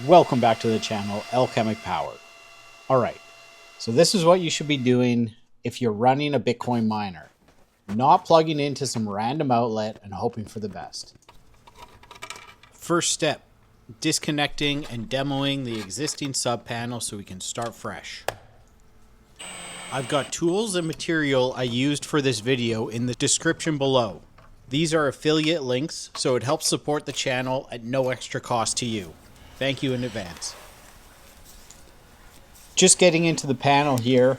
Welcome back to the channel, Alchemic Power. Alright, so this is what you should be doing if you're running a Bitcoin miner. Not plugging into some random outlet and hoping for the best. First step, disconnecting and demoing the existing sub panel so we can start fresh. I've got tools and material I used for this video in the description below. These are affiliate links, so it helps support the channel at no extra cost to you. Thank you in advance. Just getting into the panel here,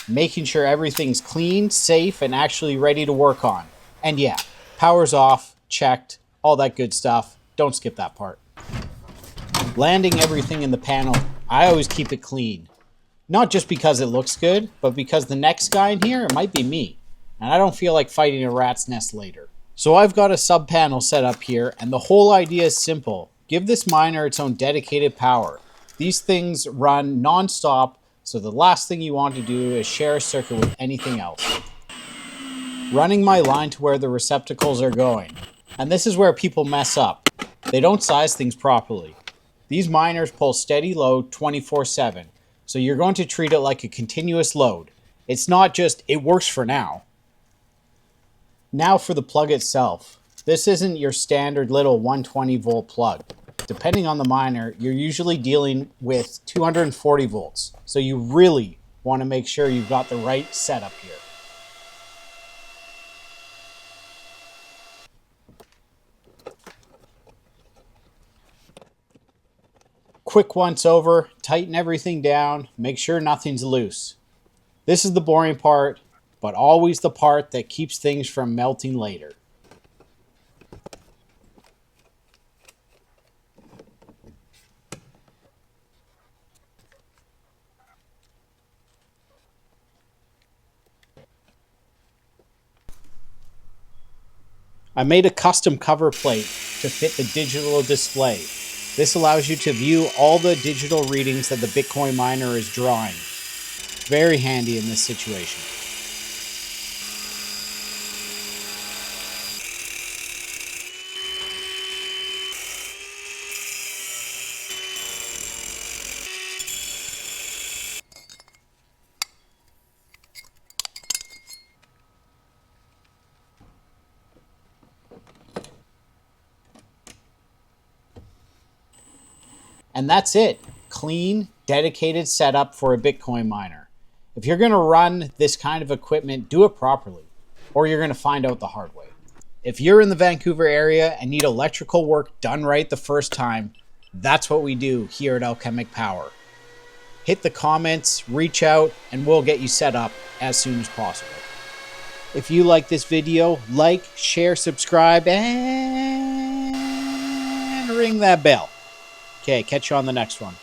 making sure everything's clean, safe, and actually ready to work on. And yeah, power's off, checked, all that good stuff. Don't skip that part. Landing everything in the panel, I always keep it clean. Not just because it looks good, but because the next guy in here, it might be me. And I don't feel like fighting a rat's nest later. So I've got a sub panel set up here, and the whole idea is simple. Give this miner its own dedicated power. These things run non-stop, so the last thing you want to do is share a circuit with anything else. Running my line to where the receptacles are going. And this is where people mess up. They don't size things properly. These miners pull steady load 24/7, so you're going to treat it like a continuous load. It's not just, it works for now. Now for the plug itself. This isn't your standard little 120 volt plug. Depending on the miner, you're usually dealing with 240 volts. So you really want to make sure you've got the right setup here. Quick once over, tighten everything down, make sure nothing's loose. This is the boring part, but always the part that keeps things from melting later. I made a custom cover plate to fit the digital display. This allows you to view all the digital readings that the Bitcoin miner is drawing. Very handy in this situation. And that's it. Clean, dedicated setup for a Bitcoin miner. If you're going to run this kind of equipment, do it properly, or you're going to find out the hard way. If you're in the Vancouver area and need electrical work done right the first time, that's what we do here at Alchemic Power. Hit the comments, reach out, and we'll get you set up as soon as possible. If you like this video, like, share, subscribe, and ring that bell. Okay, catch you on the next one.